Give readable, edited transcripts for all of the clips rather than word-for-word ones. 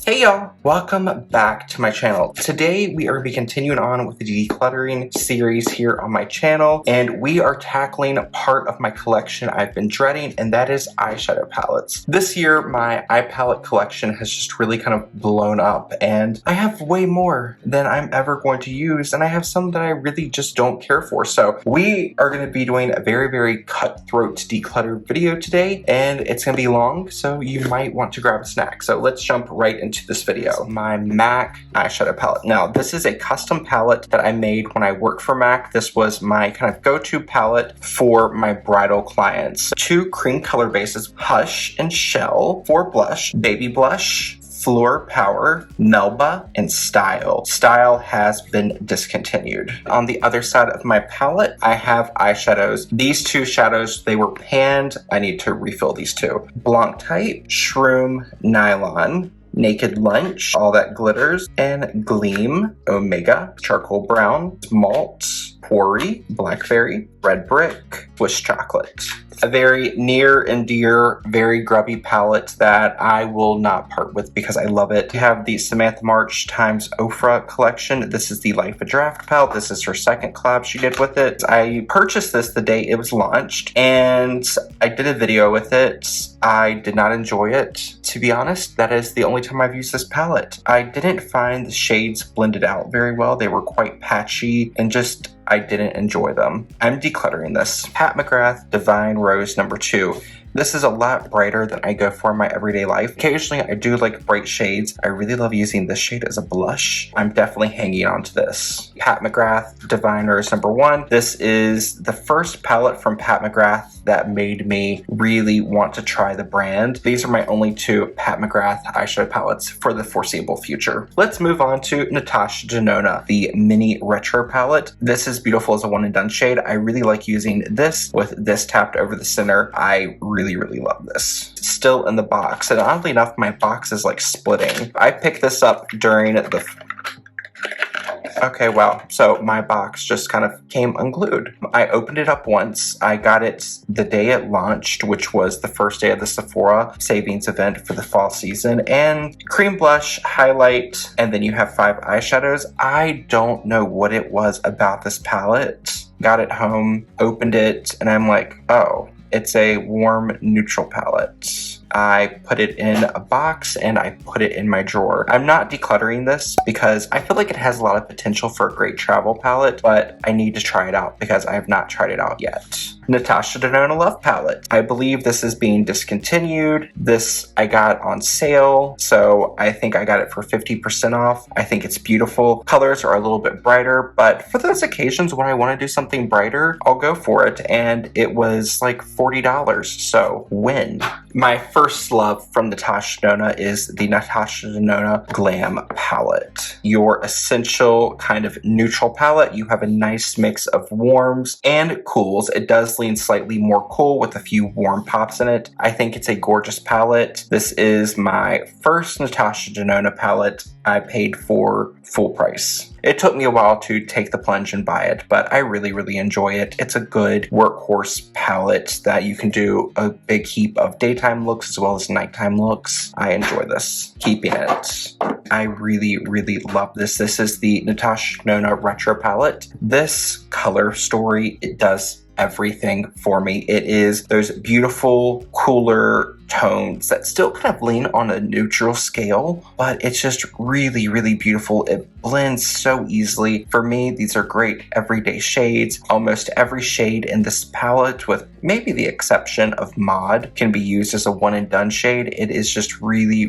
Hey y'all, welcome back to my channel. Today we are going to be continuing on with the decluttering series here on my channel, and we are tackling part of my collection I've been dreading, and that is eyeshadow palettes. This year my eye palette collection has just really kind of blown up, and I have way more than I'm ever going to use, and I have some that I really just don't care for. So we are going to be doing a very cutthroat declutter video today, and it's going to be long, so you might want to grab a snack. So let's jump right into this video. My MAC eyeshadow palette. Now, this is a custom palette that I made when I worked for MAC. This was my kind of go-to palette for my bridal clients. 2 cream color bases, Hush and Shell, 4 blush, Baby Blush, Floor Power, Melba, and Style. Style has been discontinued. On the other side of my palette, I have eyeshadows. These 2 shadows, they were panned. I need to refill these 2. Blanc Type, Shroom, Nylon, Naked Lunch, All That Glitters, and Gleam, Omega, Charcoal Brown, Malt, Quarry, Blackberry, Red Brick, Swiss Chocolate. A very near and dear, very grubby palette that I will not part with because I love it. We have the Samantha March times Ofra Collection. This is the Life of Draft palette. This is her second collab she did with it. I purchased this the day it was launched, and I did a video with it. I did not enjoy it. To be honest, that is the only time I've used this palette. I didn't find the shades blended out very well. They were quite patchy and just I didn't enjoy them. I'm decluttering this. Pat McGrath Divine Rose number 2. This is a lot brighter than I go for in my everyday life. Occasionally, I do like bright shades. I really love using this shade as a blush. I'm definitely hanging on to this. Pat McGrath Divine Rose number 1. This is the first palette from Pat McGrath that made me really want to try the brand. These are my only 2 Pat McGrath eyeshadow palettes for the foreseeable future. Let's move on to Natasha Denona, the Mini Retro palette. This is beautiful as a one and done shade. I really like using this with this tapped over the center. I really love this. It's still in the box, and oddly enough, my box is like splitting. I picked this up during the... Okay, wow. So my box just kind of came unglued. I opened it up once. I got it the day it launched, which was the first day of the Sephora savings event for the fall season. And cream blush, highlight, and then you have 5 eyeshadows. I don't know what it was about this palette. Got it home, opened it, and I'm like, oh, it's a warm neutral palette. I put it in a box and I put it in my drawer. I'm not decluttering this because I feel like it has a lot of potential for a great travel palette, but I need to try it out because I have not tried it out yet. Natasha Denona Love Palette. I believe this is being discontinued. This I got on sale, so I think I got it for 50% off. I think it's beautiful. Colors are a little bit brighter, but for those occasions when I want to do something brighter, I'll go for it, and it was like $40, so win. My first love from Natasha Denona is the Natasha Denona Glam Palette. Your essential kind of neutral palette. You have a nice mix of warms and cools. It does lean slightly more cool with a few warm pops in it. I think it's a gorgeous palette. This is my first Natasha Denona palette I paid for full price. It took me a while to take the plunge and buy it, but I really enjoy it. It's a good workhorse palette that you can do a big heap of daytime looks as well as nighttime looks. I enjoy this. Keeping it. I really love this. This is the Natasha Denona Retro palette. This color story, it does everything for me. It is those beautiful, cooler tones that still kind of lean on a neutral scale, but it's just really beautiful. It blends so easily. For me, these are great everyday shades. Almost every shade in this palette, with maybe the exception of Mod, can be used as a one and done shade. It is just really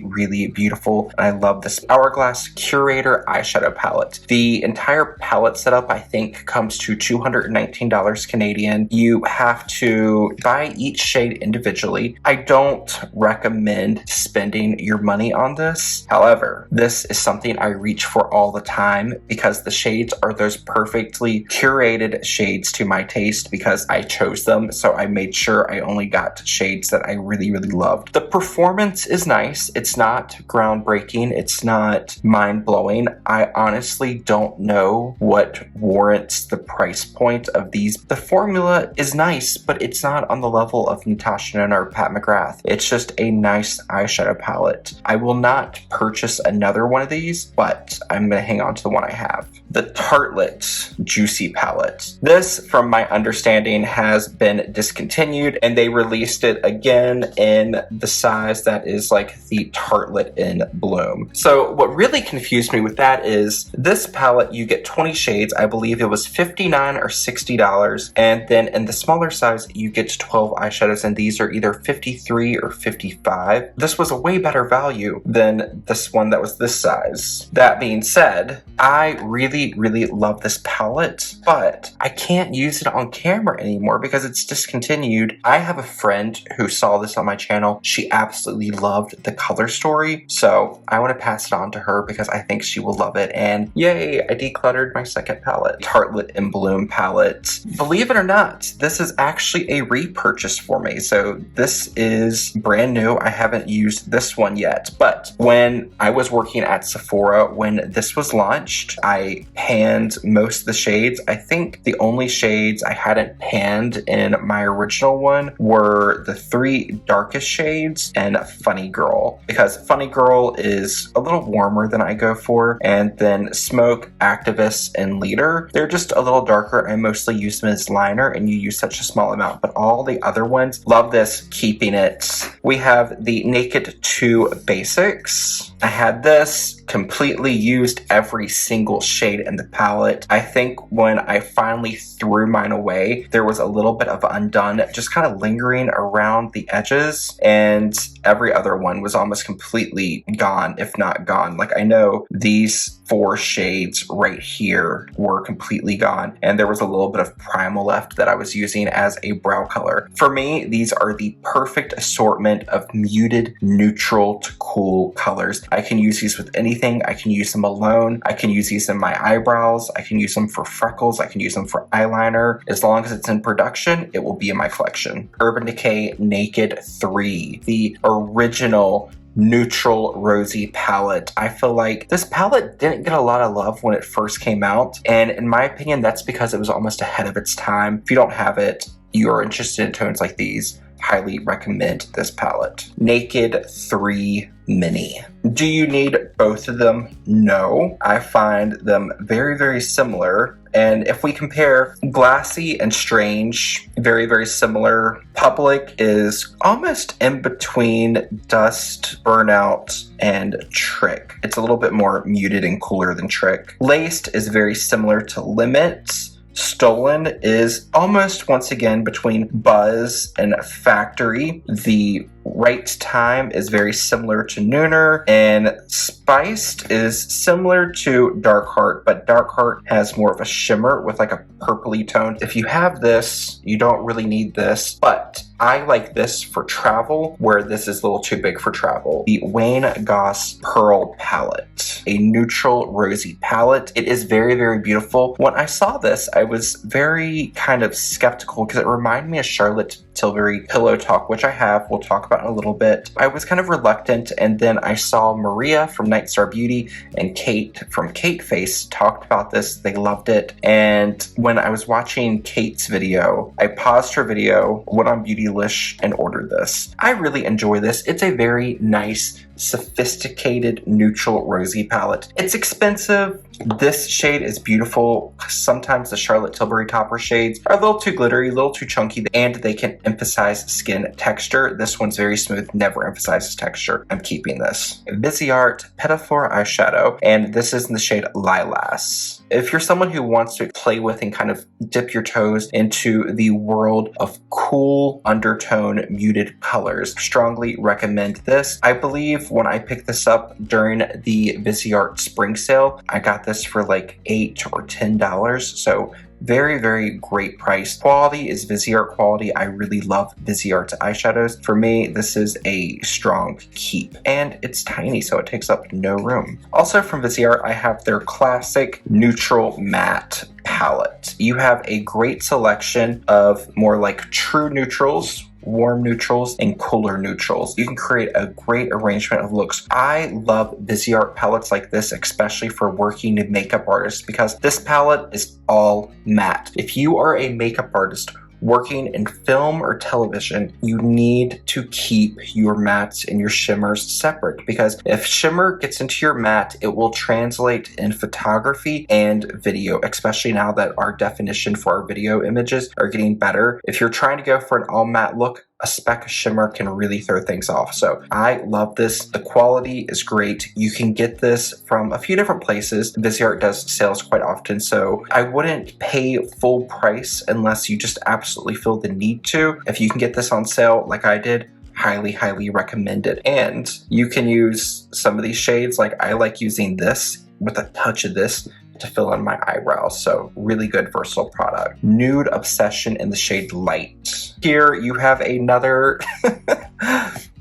beautiful, and I love this Hourglass Curator eyeshadow palette. The entire palette setup, I think, comes to $219 Canadian. You have to buy each shade individually. I don't recommend spending your money on this. However, this is something I reach for all the time because the shades are those perfectly curated shades to my taste because I chose them. So I made sure I only got shades that I really loved. The performance is nice. It's not groundbreaking. It's not mind-blowing. I honestly don't know what warrants the price point of these. The formula is nice, but it's not on the level of Natasha Denona or Pat McGrath. It's just a nice eyeshadow palette. I will not purchase another one of these, but I'm going to hang on to the one I have. The Tartelette Juicy Palette. This, from my understanding, has been discontinued, and they released it again in the size that is like the Tartelette in Bloom. So what really confused me with that is this palette, you get 20 shades. I believe it was $59 or $60, and then in the smaller size, you get 12 eyeshadows, and these are either 53 or 55. This was a way better value than this one that was this size. That being said, I really love this palette, but I can't use it on camera anymore because it's discontinued. I have a friend who saw this on my channel. She absolutely loved the color story, so I want to pass it on to her because I think she will love it, and yay, I decluttered my second palette. Tartelette in Bloom palette. Believe it or not, this is actually a repurchase for me, so this is brand new. I haven't used this one yet, but when I was working at Sephora when this was launched, I panned most of the shades. I think the only shades I hadn't panned in my original one were the 3 darkest shades and Funny Girl, because Funny Girl is a little warmer than I go for, and then Smoke, Activist, and Leader, they're just a little darker. I mostly use them as liner, and you use such a small amount, but all the other ones, love this, keeping it. We have the Naked 2 Basics. I had this, completely used every single shade in the palette. I think when I finally threw mine away, there was a little bit of undone, just kind of lingering around the edges, and every other one was almost completely gone, if not gone. Like, I know these 4 shades right here were completely gone, and there was a little bit of primal left that I was using as a brow color. For me, these are the perfect assortment of muted, neutral to cool colors. I can use these with anything. I can use them alone. I can use these in my eyebrows. I can use them for freckles. I can use them for eyeliner. As long as it's in production, it will be in my collection. Urban Decay Naked 3, the original neutral rosy palette. I feel like this palette didn't get a lot of love when it first came out, and in my opinion, that's because it was almost ahead of its time. If you don't have it, you are interested in tones like these, highly recommend this palette. Naked 3 Mini. Do you need both of them? No. I find them very similar. And if we compare Glassy and Strange, very similar. Public is almost in between Dust, Burnout, and Trick. It's a little bit more muted and cooler than Trick. Laced is very similar to Limits. Stolen is almost, once again, between Buzz and Factory. The Right Time is very similar to Nooner, and Spiced is similar to Dark Heart, but Dark Heart has more of a shimmer with like a purpley tone. If you have this, you don't really need this, but I like this for travel, where this is a little too big for travel. The Wayne Goss Pearl Palette, a neutral rosy palette. It is very beautiful. When I saw this, I was very kind of skeptical because it reminded me of Charlotte Tilbury Pillow Talk, which I have, we'll talk about in a little bit. I was kind of reluctant, and then I saw Maria from Nightstar Beauty and Kate from Kate Face talked about this. They loved it, and when I was watching Kate's video, I paused her video, went on Beautylish, and ordered this. I really enjoy this. It's a very nice, sophisticated, neutral rosy palette. It's expensive. This shade is beautiful. Sometimes the Charlotte Tilbury topper shades are a little too glittery, a little too chunky, and they can emphasize skin texture. This one's very smooth, never emphasizes texture. I'm keeping this. Viseart Petitfleur eyeshadow, and this is in the shade Lilas. If you're someone who wants to play with and kind of dip your toes into the world of cool undertone muted colors, strongly recommend this. I believe when I picked this up during the Viseart spring sale, I got this for like $8 or $10, so very great price. Quality is Viseart quality. I really love Viseart's eyeshadows. For me, this is a strong keep, and it's tiny, so it takes up no room. Also from Viseart, I have their classic neutral matte palette. You have a great selection of more like true neutrals, warm neutrals, and cooler neutrals. You can create a great arrangement of looks. I love Viseart palettes like this, especially for working makeup artists, because this palette is all matte. If you are a makeup artist working in film or television, you need to keep your mattes and your shimmers separate, because if shimmer gets into your matte, it will translate in photography and video, especially now that our definition for our video images are getting better. If you're trying to go for an all matte look, a speck of shimmer can really throw things off. So I love this. The quality is great. You can get this from a few different places. Viseart does sales quite often, so I wouldn't pay full price unless you just absolutely feel the need to. If you can get this on sale like I did, highly recommend it. And you can use some of these shades. Like, I like using this with a touch of this to fill in my eyebrows. So really good, versatile product. Nude Obsession in the shade Light. Here you have another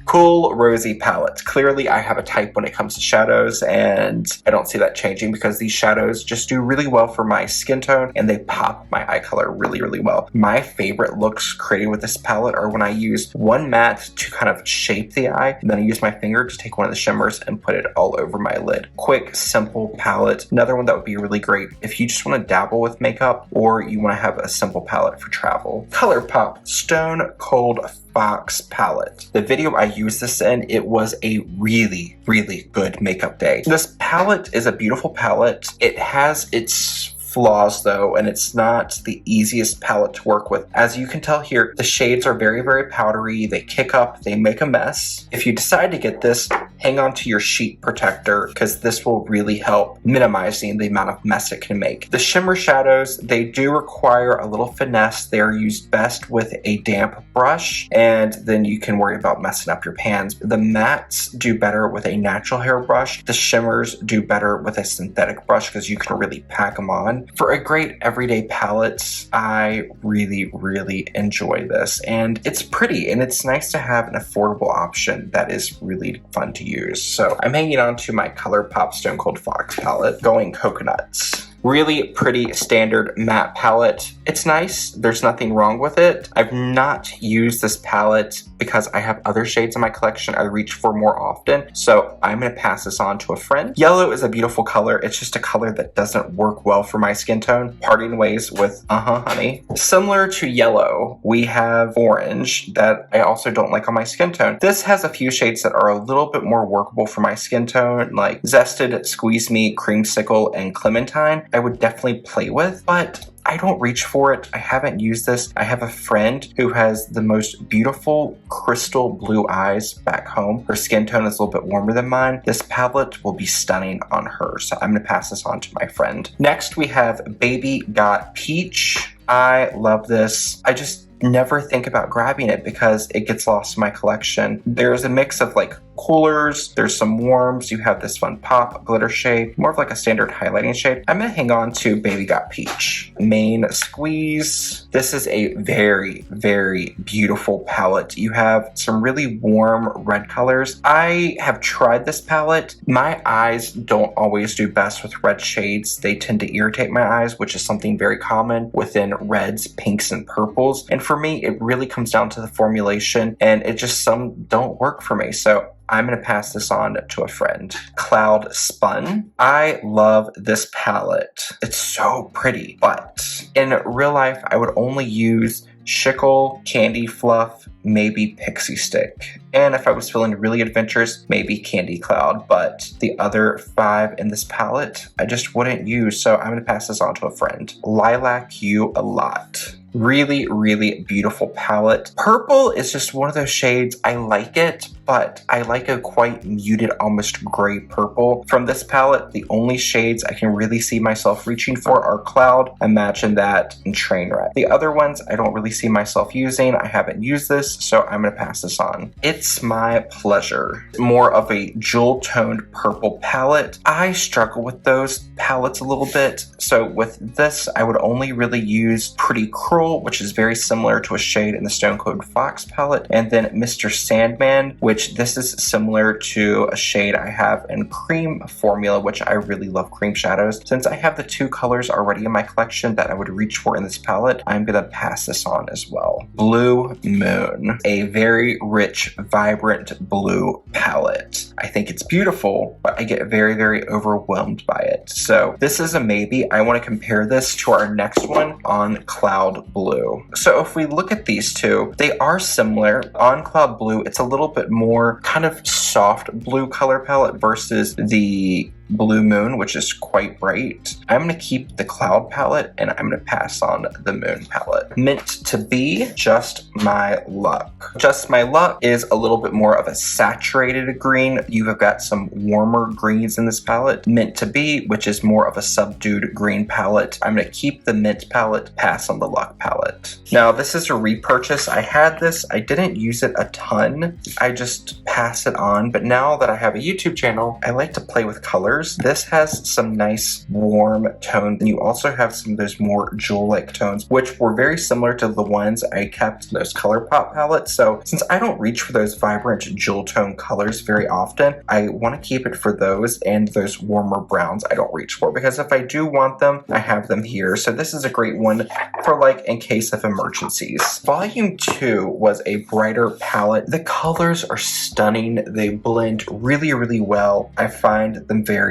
cool rosy palette. Clearly I have a type when it comes to shadows, and I don't see that changing because these shadows just do really well for my skin tone and they pop my eye color really well. My favorite looks created with this palette are when I use one matte to kind of shape the eye, and then I use my finger to take one of the shimmers and put it all over my lid. Quick, simple palette. Another one that would be really great if you just want to dabble with makeup or you want to have a simple palette for travel. ColourPop Stone Cold Fox palette. The video I used this in, it was a really good makeup day. This palette is a beautiful palette. It has its flaws though, and it's not the easiest palette to work with. As you can tell here, the shades are very powdery, they kick up, they make a mess. If you decide to get this, hang on to your sheet protector because this will really help minimizing the amount of mess it can make. The shimmer shadows, they do require a little finesse. They are used best with a damp brush, and then you can worry about messing up your pans. The mattes do better with a natural hair brush. The shimmers do better with a synthetic brush because you can really pack them on. For a great everyday palette, I really enjoy this, and it's pretty, and it's nice to have an affordable option that is really fun to use. So I'm hanging on to my ColourPop Stone Cold Fox palette, going coconuts. Really pretty standard matte palette. It's nice, there's nothing wrong with it. I've not used this palette because I have other shades in my collection I reach for more often, so I'm gonna pass this on to a friend. Yellow is a beautiful color, it's just a color that doesn't work well for my skin tone. Parting ways with honey. Similar to yellow, we have orange that I also don't like on my skin tone. This has a few shades that are a little bit more workable for my skin tone, like Zested, Squeeze Me, Creamsicle, and Clementine. I would definitely play with, but I don't reach for it. I haven't used this. I have a friend who has the most beautiful crystal blue eyes back home. Her skin tone is a little bit warmer than mine. This palette will be stunning on her, so I'm gonna pass this on to my friend. Next, we have Baby Got Peach. I love this. I just never think about grabbing it because it gets lost in my collection. There's a mix of like coolers, there's some warms, you have this fun pop glitter shade, more of like a standard highlighting shade. I'm gonna hang on to Baby Got Peach. Main Squeeze. This is a very beautiful palette. You have some really warm red colors. I have tried this palette. My eyes don't always do best with red shades. They tend to irritate my eyes, which is something very common within reds, pinks, and purples. And for me, it really comes down to the formulation, and it just, some don't work for me. So I'm gonna pass this on to a friend. Cloud Spun. I love this palette. It's so pretty, but in real life, I would only use Shickle, Candy Fluff, maybe Pixie Stick. And if I was feeling really adventurous, maybe Candy Cloud. But the other 5 in this palette, I just wouldn't use, so I'm gonna pass this on to a friend. Lilac You a Lot. Really beautiful palette. Purple is just one of those shades. I like it, but I like a quite muted, almost gray purple. From this palette, the only shades I can really see myself reaching for are Cloud, Imagine That, and Trainwreck. The other ones I don't really see myself using. I haven't used this, so I'm gonna pass this on. It's My Pleasure. More of a jewel-toned purple palette. I struggle with those palettes a little bit, so with this, I would only really use Pretty Cruel, which is very similar to a shade in the Stone Cold Fox palette, and then Mr. Sandman, which this is similar to a shade I have in Cream Formula, which I really love cream shadows. Since I have the 2 colors already in my collection that I would reach for in this palette, I'm gonna pass this on as well. Blue Moon, a very rich, vibrant blue palette. I think it's beautiful, but I get very overwhelmed by it. So this is a maybe. I want to compare this to our next one on Cloud Blue. So if we look at these two, they are similar. On Cloud Blue, it's a little bit more kind of soft blue color palette versus the Blue Moon, which is quite bright. I'm going to keep the Cloud palette and I'm going to pass on the Moon palette. Meant to Be, Just My Luck. Just My Luck is a little bit more of a saturated green. You have got some warmer greens in this palette. Meant to Be, which is more of a subdued green palette. I'm going to keep the Mint palette, pass on the Luck palette. Now this is a repurchase. I had this, I didn't use it a ton. I just pass it on, but now that I have a YouTube channel, I like to play with colors. This has some nice warm tones, and you also have some of those more jewel-like tones, which were very similar to the ones I kept in those ColourPop palettes. So since I don't reach for those vibrant jewel tone colors very often, I want to keep it for those, and those warmer browns I don't reach for, because if I do want them, I have them here. So this is a great one for like in case of emergencies. Volume 2 was a brighter palette. The colors are stunning. They blend really, really well. I find them very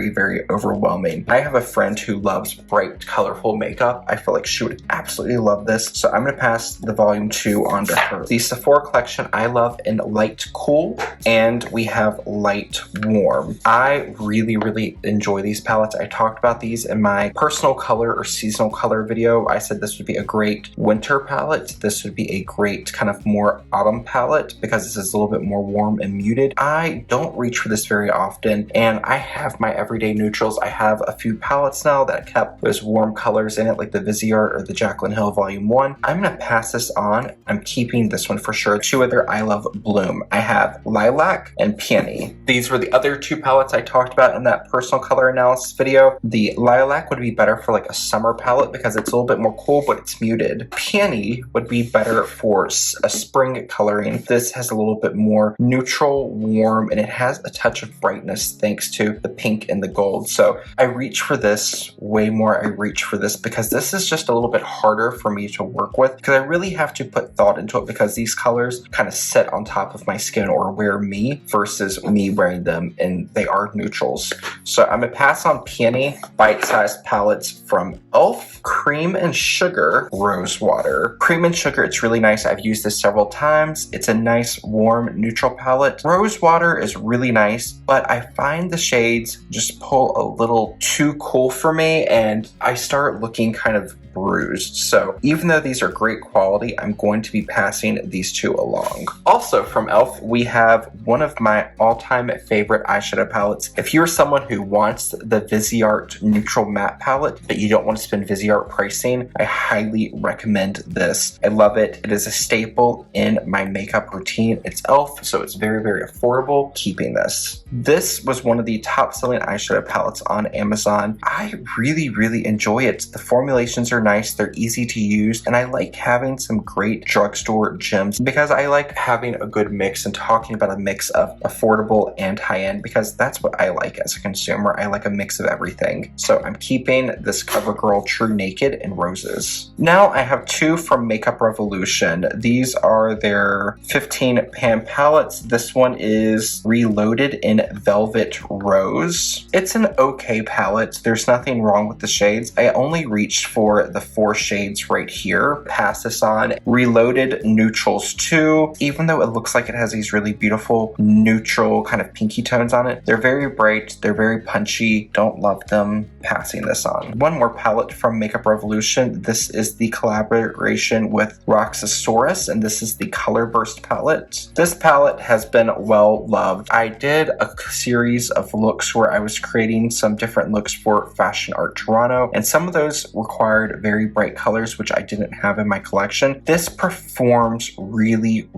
overwhelming. I have a friend who loves bright, colorful makeup. I feel like she would absolutely love this. So I'm going to pass the volume 2 on to her. The Sephora Collection I love in Light Cool, and we have Light Warm. I really enjoy these palettes. I talked about these in my personal color or seasonal color video. I said this would be a great winter palette. This would be a great kind of more autumn palette because this is a little bit more warm and muted. I don't reach for this very often, and I have my everyday neutrals. I have a few palettes now that kept those warm colors in it, like the Viseart or the Jaclyn Hill Volume 1. I'm going to pass this on. I'm keeping this one for sure. Two other I Love Bloom. I have Lilac and Peony. These were the other two palettes I talked about in that personal color analysis video. The Lilac would be better for like a summer palette because it's a little bit more cool, but it's muted. Peony would be better for a spring coloring. This has a little bit more neutral, warm, and it has a touch of brightness thanks to the pink and the gold. So I reach for this way more. I reach for this because this is just a little bit harder for me to work with because I really have to put thought into it because these colors kind of sit on top of my skin or wear me versus me wearing them, and they are neutrals. So I'm gonna pass on Peony. Bite-sized palettes from e.l.f. Cream and Sugar Rose Water. Cream and Sugar, it's really nice. I've used this several times. It's a nice warm neutral palette. Rose Water is really nice, but I find the shades just pull a little too cool for me and I start looking kind of bruised. So even though these are great quality, I'm going to be passing these two along. Also from e.l.f., we have one of my all-time favorite eyeshadow palettes. If you're someone who wants the Viseart neutral matte palette, but you don't want to spend Viseart pricing, I highly recommend this. I love it. It is a staple in my makeup routine. It's e.l.f., so it's very affordable. Keeping this. This was one of the top-selling eyeshadow palettes on Amazon. I really enjoy it. The formulations are nice, they're easy to use, and I like having some great drugstore gems because I like having a good mix and talking about a mix of affordable and high-end because that's what I like as a consumer. I like a mix of everything. So I'm keeping this CoverGirl True Naked in Roses. Now I have two from Makeup Revolution. These are their 15 pan palettes. This one is Reloaded in Velvet Rose. It's an okay palette. There's nothing wrong with the shades. I only reached for the 4 shades right here. Pass this on. Reloaded Neutrals 2. Even though it looks like it has these really beautiful neutral kind of pinky tones on it, they're very bright, they're very punchy. Don't love them. Passing this on. One more palette from Makeup Revolution. This is the collaboration with Roxasaurus, and this is the Color Burst palette. This palette has been well loved. I did a series of looks where I was creating some different looks for Fashion Art Toronto, and some of those required very bright colors, which I didn't have in my collection. This performs really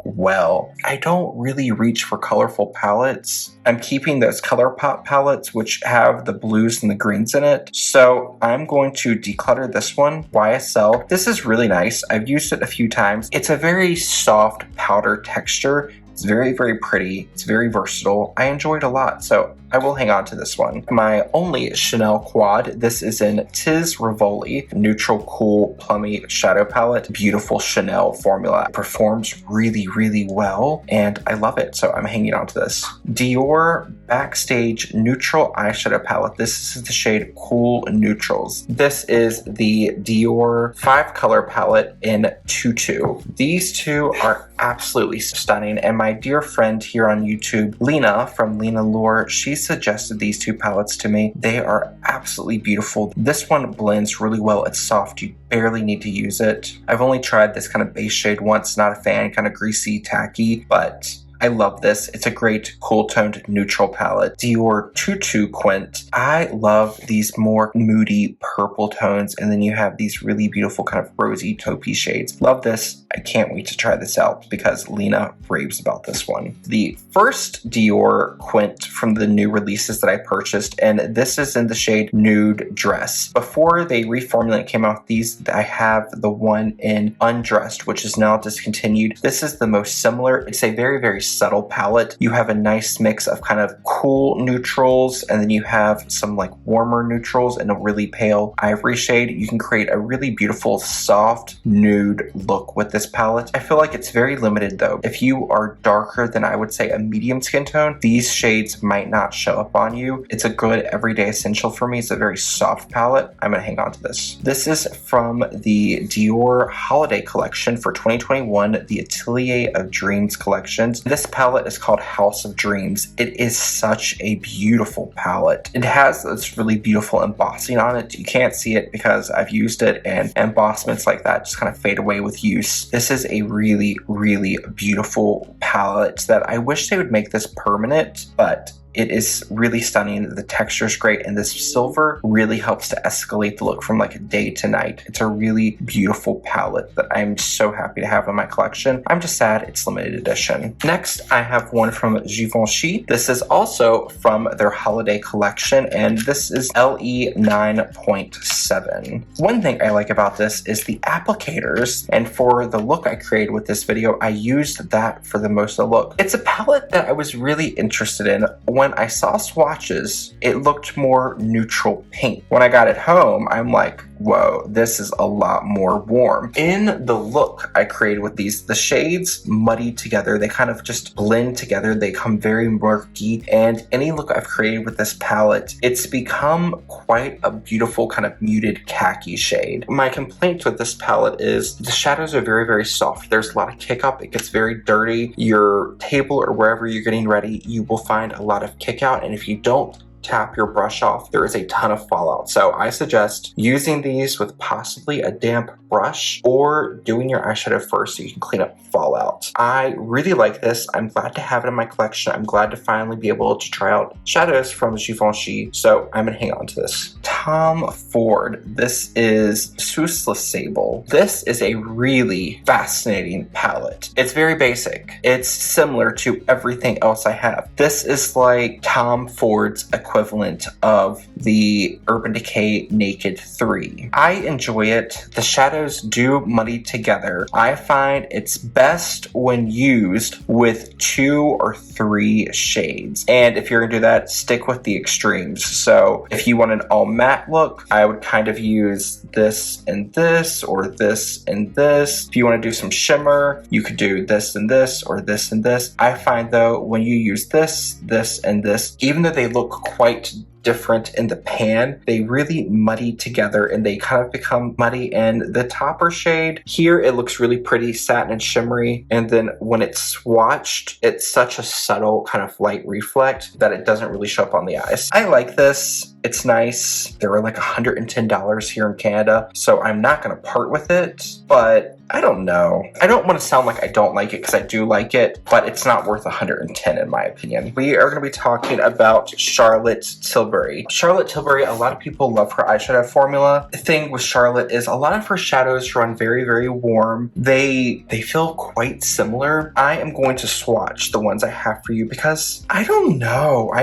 well. I don't really reach for colorful palettes. I'm keeping those ColourPop palettes, which have the blues and the greens in it. So I'm going to declutter this one, YSL. This is really nice. I've used it a few times. It's a very soft powder texture. It's very pretty. It's very versatile. I enjoy it a lot. So I will hang on to this one. My only Chanel quad, this is in Tis Rivoli Neutral Cool Plummy Shadow Palette. Beautiful Chanel formula. It performs really, really well, and I love it, so I'm hanging on to this. Dior Backstage Neutral Eyeshadow Palette. This is the shade Cool Neutrals. This is the Dior 5-color palette in Tutu. These two are absolutely stunning, and my dear friend here on YouTube, Lena from Lena Lore, she suggested these two palettes to me. They are absolutely beautiful. This one blends really well. It's soft. You barely need to use it. I've only tried this kind of base shade once. Not a fan, kind of greasy, tacky, but I love this. It's a great cool toned neutral palette. Dior Tutu Quint. I love these more moody purple tones, and then you have these really beautiful kind of rosy taupey shades. Love this. I can't wait to try this out because Lena raves about this one. The first Dior Quint from the new releases that I purchased, and this is in the shade Nude Dress. Before they reformulated came out these, I have the one in Undressed, which is now discontinued. This is the most similar. It's a very, very subtle palette. You have a nice mix of kind of cool neutrals, and then you have some like warmer neutrals and a really pale ivory shade. You can create a really beautiful soft nude look with this palette. I feel like it's very limited though. If you are darker than I would say a medium skin tone, these shades might not show up on you. It's a good everyday essential for me. It's a very soft palette. I'm gonna hang on to this. This is from the Dior Holiday Collection for 2021, the Atelier of Dreams collections. This palette is called House of Dreams. It is such a beautiful palette. It has this really beautiful embossing on it. You can't see it because I've used it, and embossments like that just kind of fade away with use. This is a really, really beautiful palette that I wish they would make this permanent, but it is really stunning. The texture is great, and this silver really helps to escalate the look from like day to night. It's a really beautiful palette that I'm so happy to have in my collection. I'm just sad it's limited edition. Next, I have one from Givenchy. This is also from their holiday collection, and this is LE 9.7. One thing I like about this is the applicators, and for the look I created with this video, I used that for the most of the look. It's a palette that I was really interested in. When I saw swatches, it looked more neutral pink. When I got it home, I'm like, whoa, this is a lot more warm. In the look I created with these, the shades muddy together. They kind of just blend together. They come very murky, and any look I've created with this palette, it's become quite a beautiful kind of muted khaki shade. My complaint with this palette is the shadows are very, very soft. There's a lot of kick up. It gets very dirty. Your table or wherever you're getting ready, you will find a lot of kick out, and if you don't tap your brush off, there is a ton of fallout. So I suggest using these with possibly a damp brush or doing your eyeshadow first so you can clean up fallout. I really like this. I'm glad to have it in my collection. I'm glad to finally be able to try out shadows from Givenchy, so I'm gonna hang on to this. Tom Ford. This is Sous Le Sable. This is a really fascinating palette. It's very basic. It's similar to everything else I have. This is like Tom Ford's equivalent of the Urban Decay Naked 3. I enjoy it. The shadows do muddy together. I find it's best when used with 2 or 3 shades. And if you're gonna do that, stick with the extremes. So if you want an all matte look, I would kind of use this and this, or this and this. If you want to do some shimmer, you could do this and this, or this and this. I find though, when you use this, this, and this, even though they look quite different in the pan, they really muddy together and they kind of become muddy. And the topper shade here, it looks really pretty satin and shimmery, and then when it's swatched, it's such a subtle kind of light reflect that it doesn't really show up on the eyes. I like this. It's nice. They were like $110 here in Canada, so I'm not gonna part with it, but I don't know. I don't want to sound like I don't like it because I do like it, but it's not worth $110 in my opinion. We are going to be talking about Charlotte Tilbury. Charlotte Tilbury, a lot of people love her eyeshadow formula. The thing with Charlotte is a lot of her shadows run very, very warm. They feel quite similar. I am going to swatch the ones I have for you because I don't know.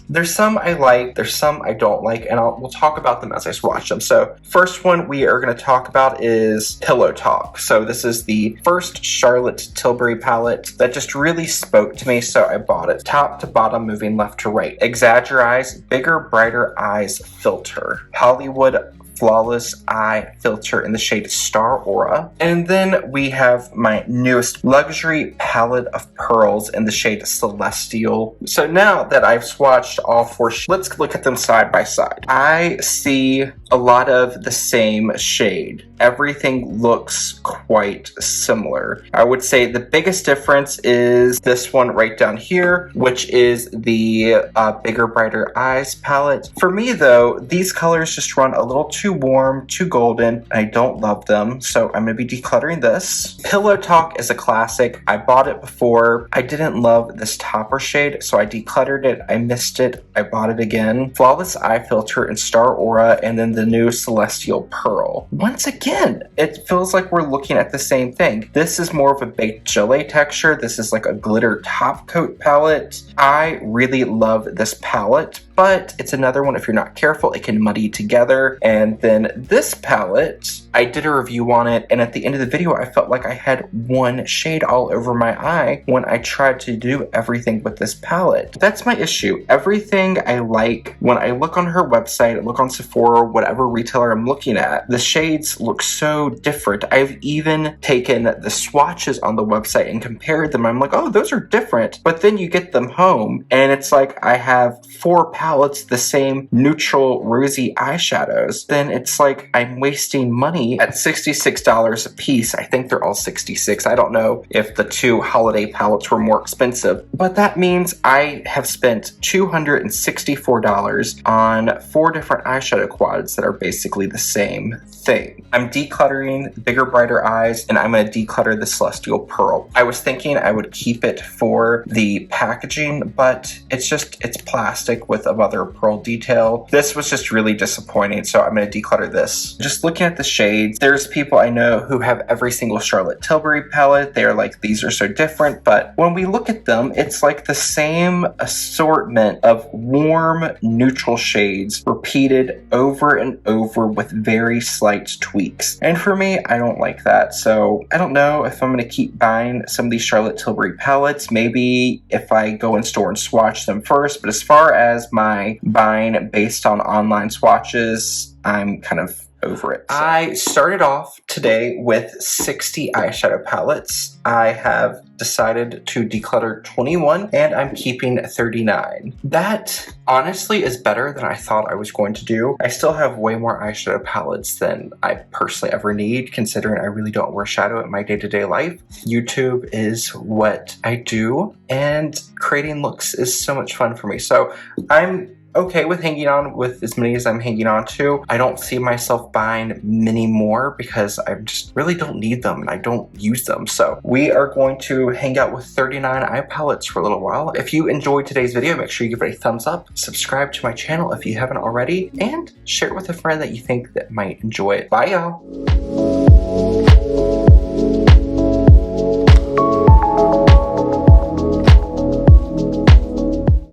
There's some I like, there's some I don't like, and we'll talk about them as I swatch them. So first one we are going to talk about is Pillow Talk. So So this is the first Charlotte Tilbury palette that just really spoke to me, so I bought it. Top to bottom, moving left to right. Exaggereyes Bigger Brighter Eyes Filter. Hollywood Flawless Eye Filter in the shade Star Aura. And then we have my newest luxury palette of pearls in the shade Celestial. So now that I've swatched all four, let's look at them side by side. I see a lot of the same shade. Everything looks quite similar. I would say the biggest difference is this one right down here, which is the Bigger Brighter Eyes palette. For me though, these colors just run a little too warm, too golden. I don't love them, so I'm going to be decluttering this. Pillow Talk is a classic. I bought it before. I didn't love this topper shade, so I decluttered it. I missed it. I bought it again. Flawless Eye Filter in Star Aura, and then the new Celestial Pearl. Once again, it feels like we're looking at the same thing. This is more of a baked gelée texture. This is like a glitter top coat palette. I really love this palette, but it's another one, if you're not careful, it can muddy together. And then this palette, I did a review on it, and at the end of the video, I felt like I had one shade all over my eye when I tried to do everything with this palette. That's my issue. Everything I like, when I look on her website, look on Sephora, whatever retailer I'm looking at, the shades look so different. I've even taken the swatches on the website and compared them. I'm like, oh, those are different. But then you get them home, and it's like I have 4 palettes, the same neutral rosy eyeshadows. Then it's like I'm wasting money at $66 a piece. I think they're all $66. I don't know if the 2 holiday palettes were more expensive, but that means I have spent $264 on 4 different eyeshadow quads that are basically the same thing. I'm decluttering Bigger Brighter Eyes, and I'm going to declutter the Celestial Pearl. I was thinking I would keep it for the packaging, but it's plastic with a other pearl detail. This was just really disappointing, so I'm going to declutter this. Just looking at the shades, there's people I know who have every single Charlotte Tilbury palette. They're like, these are so different, but when we look at them, it's like the same assortment of warm, neutral shades repeated over and over with very slight tweaks. And for me, I don't like that. So I don't know if I'm going to keep buying some of these Charlotte Tilbury palettes. Maybe if I go in store and swatch them first, but as far as my buying based on online swatches, I'm kind of over it. So. I started off today with 60 eyeshadow palettes. I have decided to declutter 21, and I'm keeping 39. That honestly is better than I thought I was going to do. I still have way more eyeshadow palettes than I personally ever need, considering I really don't wear shadow in my day-to-day life. YouTube is what I do, and creating looks is so much fun for me. So I'm okay with hanging on with as many as I'm hanging on to. I don't see myself buying many more because I just really don't need them and I don't use them. So we are going to hang out with 39 eye palettes for a little while. If you enjoyed today's video, make sure you give it a thumbs up, subscribe to my channel if you haven't already, and share it with a friend that you think that might enjoy it. Bye, y'all.